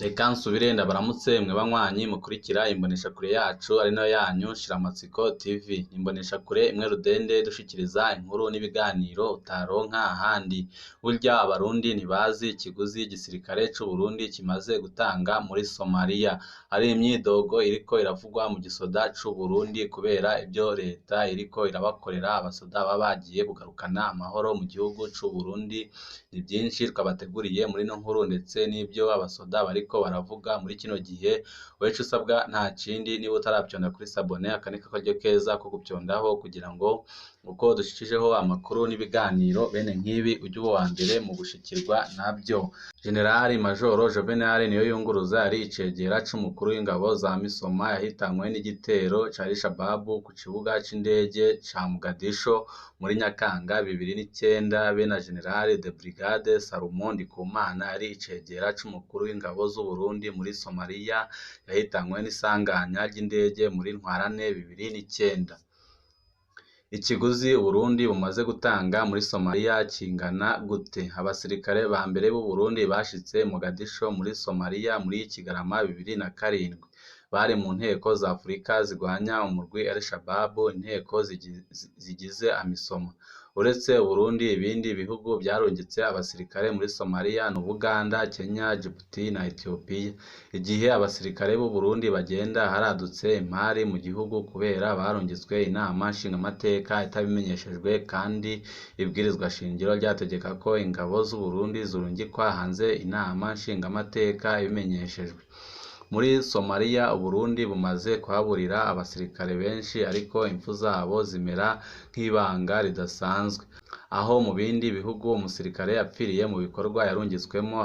Reka nsubire ndabaramutse mwe banywanyi mukurikira imboneshakure yacu ari nayo yanyu Shiramatsiko TV. Imboneshakure imwe rudende dushikiriza inkuru n'ibiganiro utaronka ahandi. Burya abarundi ntibazi ikiguzi igisirikare c'u Burundi kimaze gutanga muri Somalia. Hari imyidogo iriko iravugwa mu gisoda c'u Burundi kubera ibyo leta iriko irabakorera abasoda baba bagiye kugarukana amahoro mu gihugu c'u Burundi. Ni byinshi twabateguriye muri no nkuru ndetse n'ibyo abasoda bariko baravuga muri kino gihe. Wewe usabwa nta kindi, niba utaravyonda kuri sabone akanika karyo keza ko gupyondaho kugira ngo uko dushikijeho amakuru n'ibiganiro bene nk'ibi ujye uba wa mbere mu gushikirwa nabyo. Generali Majoro Juvenal Niyoyunguruza ari icegera c'umukuru w'ingabo za Misoma yahitanywe n'igitero ca Al-Shabaab ku kibuga c'indege ca Mogadisho muri Nyakanga 2009. Be na General de Brigade Salomon Ndikumana ari icegera c'umukuru w'ingabo z'u Burundi muri Somalia yahitanywe n'isanganya ry'indege muri Ntwarante 2009. Ikiguzi Burundi bumaze gutanga muri Somalia kingana gute? Abasirikare ba mbere b'u Burundi bashitse Mogadisho muri Somalia muri Kigarama 2007 bari mu nteko za Afurika zigwanya umurwi Al-Shabaab, inteko zigize Amisoma. Uretse Burundi, ibindi bihugu byarungitse abasirikare muri Somalia ni Uganda, Kenya, Djibouti na Ethiopia. Igihe abasirikare b'u Burundi bagenda haradutse impari mu gihugu kubera barungitswe inama nshingamateka itabimenyeshejwe, kandi ibwirizwa shingiro ryategeka ko ingabo z'u Burundi zurungikwa hanze inama nshingamateka ibimenyeshejwe. Muri Somalia Uburundi bumaze kuhaburira abasirikare benshi, ariko impfu zabo zimera nk'ibanga ridasanzwe. Aho mu bindi bihugu umusirikare yapfiriye mu bikorwa yarungitswemo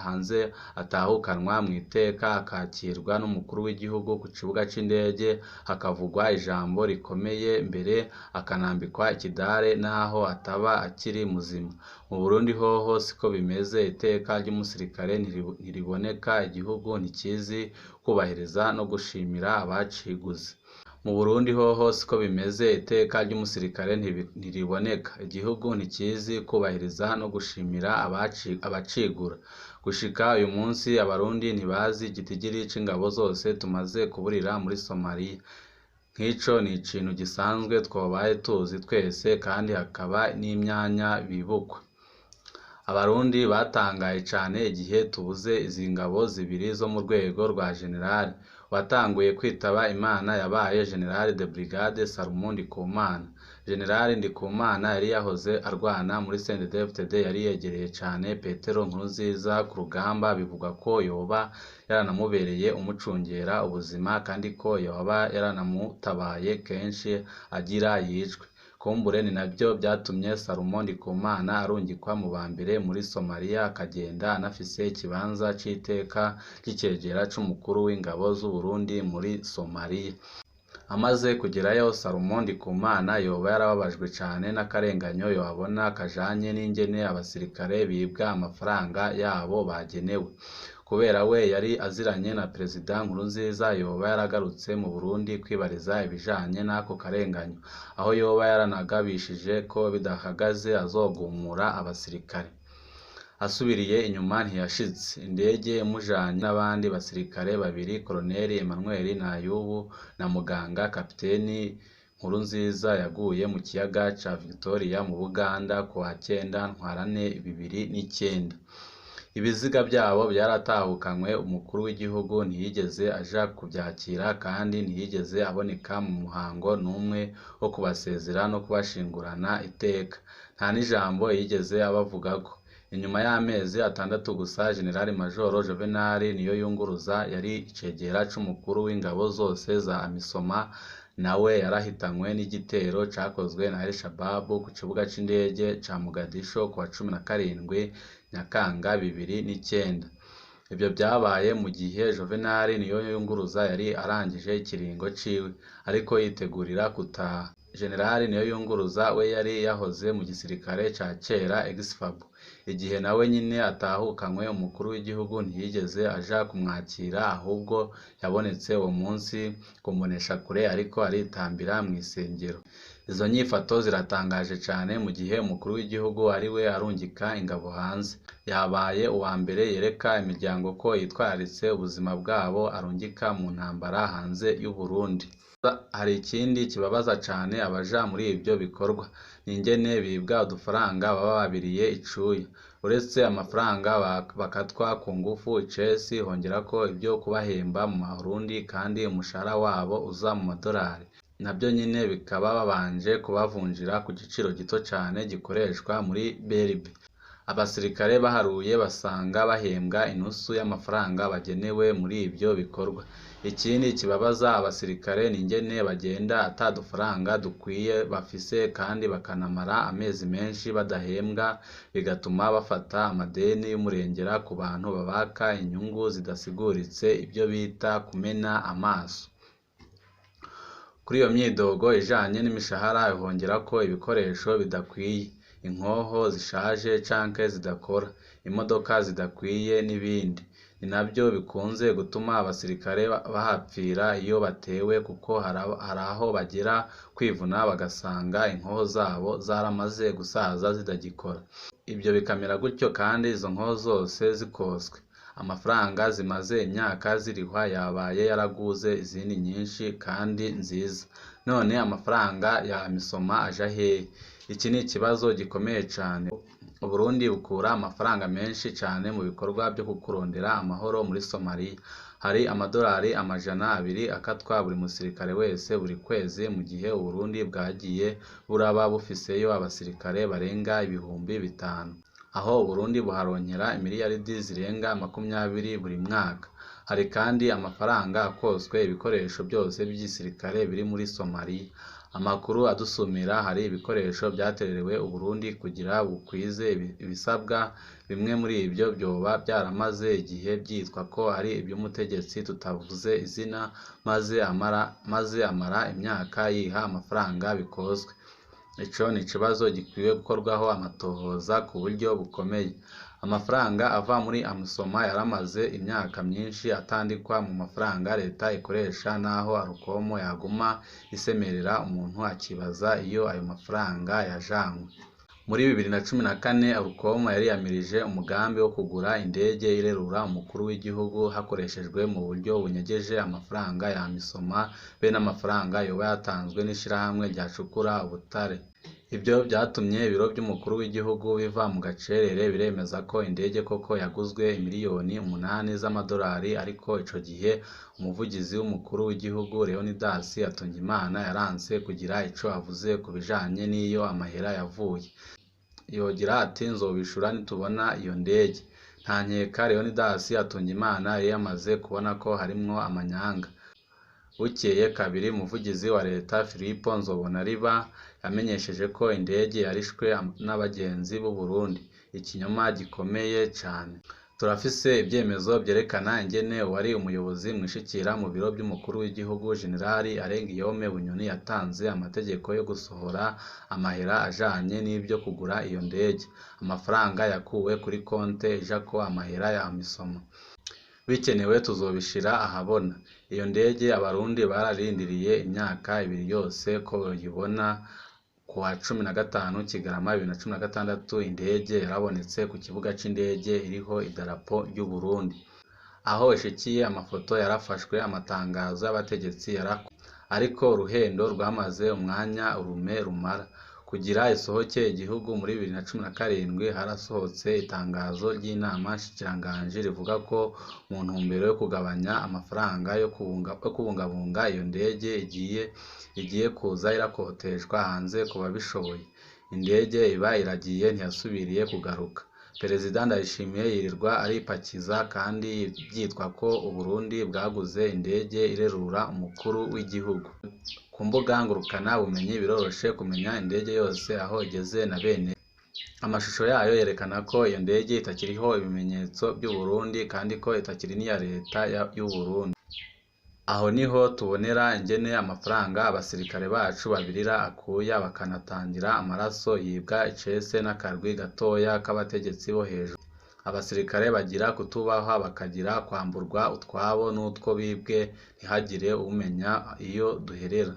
hanze atahukanwa mu iteka akakirwa n'umukuru w'igihugu ku kibuga c'indege, hakavugwa ijambo rikomeye, mbere akanambikwa ikidare naho ataba akiri muzima. Mu Burundi hoho siko bimeze. Iteka ry'umusirikare ntiriboneka, igihugu ntikizi kubahiriza no gushimira abaciguze. Mu Burundi hoho siko bimeze. Iteka ry'umusirikare ntiriboneka, igihugu ntikizi kubahiriza no gushimira abacigura. Gushika uyu munsi abarundi ntibazi igitigiri c'ingabo zose tumaze kuburira muri Somalia. Nk'ico ni ikintu gisanzwe twobaye tuzi twese, kandi hakaba n'imyanya bibukwa. Abarundi batangaye cane igihe tubuze izi ngabo zibiri zo mu rwego rwa generali. Watanguye kwitaba Imana yabaye General de Brigade Salomon Ndikumana. General Ndikumana yari yahoze arwana muri CNDD-FDD, yari yegereye cane Petero Nkurunziza ku rugamba. Bivugwa ko yoba yaranamubereye umucungera ubuzima, kandi ko yoba yaranamutabaye kenshi agira yicwe. Kumbure ni nabyo byatumye Salomon Ndikumana arungikwa mu ba mbere muri Somalia, akagenda anafise ikibanza c'iteka ry'icegera c'umukuru w'ingabo z'u Burundi muri Somalia. Amaze kugerayo Salomon Ndikumana yoba yarababajwe cane n'akarenganyo yohabona kajanye n'ingene abasirikare bibwa amafaranga yabo bagenewe. Kubera we yari aziranye na Perezida Nkurunziza, yoba yaragarutse mu Burundi kwibariza ibijanye n'ako karenganyo, aho yoba yaranagabishije ko bidahagaze azogumura abasirikare. Asubiriye inyuma ntiyashitse. Indege imujanye n'abandi basirikare babiri, Koloneli Emmanuel Nayubu na muganga Kapiteni Nkurunziza, yaguye mu kiyaga ca Victoria mu Buganda kuwa 9 Ntwarante 2009. Ibiziga byabo byaratahukanywe. Umukuru w'igihugu ntiyigeze aja kubyakira, kandi ntiyigeze aboneka mu muhango n'umwe wo kubasezera no kubashingurana iteka. Nta n'ijambo yigeze abavugako. Inyuma y'amezi 6 gusa, General Majoro Juvenal Niyoyunguruza yari icegera c'umukuru w'ingabo zose za Amisoma, nawe yarahitanywe n'igitero cakozwe na Al-Shabaab ku kibuga c'indege ca Mogadisho kuwa 17 Nyakanga 2009. Ibyo byabaye mu gihe Juvenal Niyoyunguruza yari arangije ikiringo ciwe, ariko yitegurira gutaha. General Niyoyunguruza we yari yahoze mu gisirikare ca kera Exfab. Igihe nawe nyine atahukanywe, umukuru w'igihugu ntiyigeze aja kumwakira, ahubwo yabonetse uwo munsi kumbonesha kure, ariko aritambira mu isengero. Izo nyifato ziratangaje cyane mu gihe umukuru w'igihugu ari we arungika ingabo hanze. Yabaye uwa mbere yereka imiryango ko yitwararitse ubuzima bwabo arungika mu ntambara hanze y'u Burundi. Hari ikindi kibabaza cyane abaja muri ibyo bikorwa, ni ingene bibwa udufaranga baba babiriye icuya. Uretse amafaranga bakatwa ku ngufu icesi, hongerako ibyo kubahemba mu marundi kandi umushahara wabo uza mu madolari. Nabyo nyine bikaba babanje kubavunjira ku giciro gito cyane gikoreshwa muri BRB. Abasirikare baharuye basanga bahembwa inusu y'amafaranga bagenewe muri ibyo bikorwa. Ikindi kibabaza abasirikare ni ingene bagenda atadufaranga dukwiye bafise kandi bakanamara amezi menshi badahembwa, bigatuma bafata amadeni y'umurengera ku bantu babaka inyungu zidasiguritse, ibyo bita kumena amaso. Kuri iyo myidogo ijanye n'imishahara hongera ko ibikoresho bidakwiye, inkoho zishaje canke zidakora, imodoka zidakwiye n'ibindi. Ni nabyo bikunze gutuma abasirikare bahapfira iyo batewe, kuko hari aho bagera kwivuna bagasanga inkoho zabo zaramaze gusaza zitagikora. Ibyo bikamera gutyo kandi izo nkoho zose zikoswe. Amafaranga zimaze imyaka zirihwa yabaye yaraguze izindi nyinshi kandi nziza. None amafaranga ya misoma aja hehe? Iki ni ikibazo gikomeye cyane. Uburundi bukura amafaranga menshi cyane mu bikorwa byo kukurondera amahoro muri Somalia. Hari amadolari 200 akatwa buri musirikare wese buri kwezi, mu gihe Uburundi bwagiye buraba bufiseyo abasirikare barenga 5,000. Aho Uburundi buharonkera imiliyaridi zirenga 20 buri mwaka. Hari kandi amafaranga akoswe ibikoresho byose by'igisirikare biri muri Somalia. Amakuru adusumira hari ibikoresho byaterewe Uburundi kugira bukwize ibisabwa. Bimwe muri ibyo byoba byaramaze igihe byitwa ko ari iby'umutegetsi tutavuze izina, maze amara imyaka yiha amafaranga bikozwe. Ico ni ikibazo gikwiye gukorwaho amatohoza ku buryo bukomeye. Amafaranga ava muri Amisoma yaramaze imyaka myinshi atandikwa mu mafaranga leta ikoresha, naho Arukomo yaguma isemerera umuntu akibaza iyo ayo mafaranga yajanywe. Muri 2014 Arukomo yari yamirije umugambi wo kugura indege irerura umukuru w'igihugu hakoreshejwe mu buryo bunyegeje amafaranga ya Amisoma be n'amafaranga yoba yatanzwe n'ishirahamwe ryacukura ubutare. Ibyo byatumye ibiro by'umukuru w'igihugu biva mu gacerere biremeza ko indege koko yaguzwe miliyoni 8 z'amadolari, ariko ico gihe umuvugizi w'umukuru w'igihugu Leonidas Hatungimana yaranse kugira ico avuze ku bijanye n'iyo amahera yavuye. Yogira ati nzobishura nitubona iyo ndege. Nta nkeka Leonidas Hatungimana yari yamaze kubona ko harimwo amanyanga. Bukeye kabiri umuvugizi wa leta Filipo Nzobonariba yamenyesheje ko indege yarishwe n'abagenzi b'u Burundi. Ikinyoma gikomeye cyane. Turafise ibyemezo byerekana ingene wari umuyobozi mwishikira mu biro by'umukuru w'igihugu Generali Arengiyome Bunyoni yatanze amategeko yo gusohora amahera ajanye n'ibyo kugura iyo ndege. Amafaranga yakuwe kuri konte ijako amahera ya Amisoma. Bikenewe tuzobishira ahabona. Iyo ndege abarundi bararindiriye imyaka 2 yose ko bayibona. Kuwa 15 Kigarama 2016 indege yarabonetse ku kibuga c'indege iriho idarapo ry'u Burundi. Aho ishikiye amafoto yarafashwe, amatangazo y'abategetsi ariko uruhendo rwamaze umwanya urume rumara. Kugira isohoke igihugu muri 2017 harasohotse itangazo ry'inama shikiranganje rivuga ko mu ntumbero yo kugabanya amafaranga yo kubungabunga iyo ndege igiye kuza irakoteshwa hanze ku babishoboye. Indege iba iragiye ntiyasubiriye kugaruka. Perezida Ndayishimiye yirirwa aripakiza kandi byitwa ko Uburundi bwaguze indege irerura umukuru w'igihugu. Ku mbuga ngurukana bumenyi biroroshe kumenya indege yose aho igeze na bene. Amashusho yayo yerekana ko iyo ndege itakiriho ibimenyetso by'u Burundi kandi ko itakiri n'iya leta y'u Burundi. Aho niho tubonera ingene amafaranga abasirikare bacu babirira akuya, bakanatangira amaraso yibwa icese n'akarwi gatoya k'abategetsi bo hejuru. Abasirikare bagira kutubaha, bakagira kwamburwa utwabo n'utwo bibwe, ntihagire umenya iyo duherera.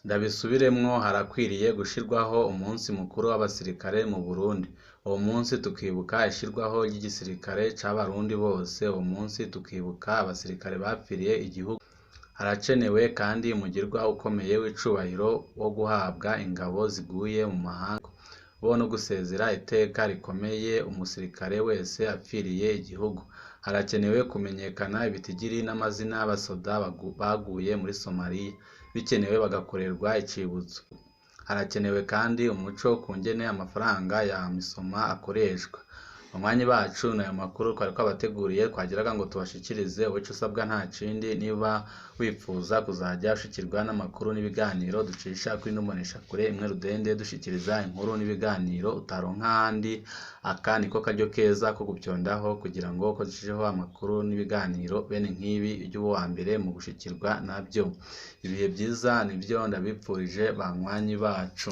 Ndabisubiremwo, harakwiriye gushirwaho umunsi mukuru w'abasirikare mu Burundi. Uwo munsi tukibuka ishirwaho ry'igisirikare c'abarundi bose. Uwo munsi tukibuka abasirikare bapfiriye igihugu. Harakenewe kandi umugirwa ukomeye w'icubahiro wo guhabwa ingabo ziguye mu mahanga bo no gusezera iteka rikomeye umusirikare wese apfiriye igihugu. Harakenewe kumenyekana ibitigiri n'amazina y'abasoda baguye muri Somalia, bikenewe bagakorerwa icibutso. Harakenewe kandi umuco kungene amafaranga ya misoma akoreshwa. Banywanyi bacu n'ayo makuru twari twabateguriye twagiraga ngo tubashikirize. Ico usabwa nta kindi, niba wifuza kuzajya ushikirwa n'amakuru n'ibiganiro ducisha kuri ino mboneshakure Imwe Rudende, dushikiriza inkuru n'ibiganiro utaronka ahandi, aka niko karyo keza ko gupyondaho kugira ngo ko dushijeho amakuru n'ibiganiro bene nk'ibi ujye uba uwa mbere mu gushikirwa navyo. Ibihe byiza nivyo ndabipfurije banywanyi bacu.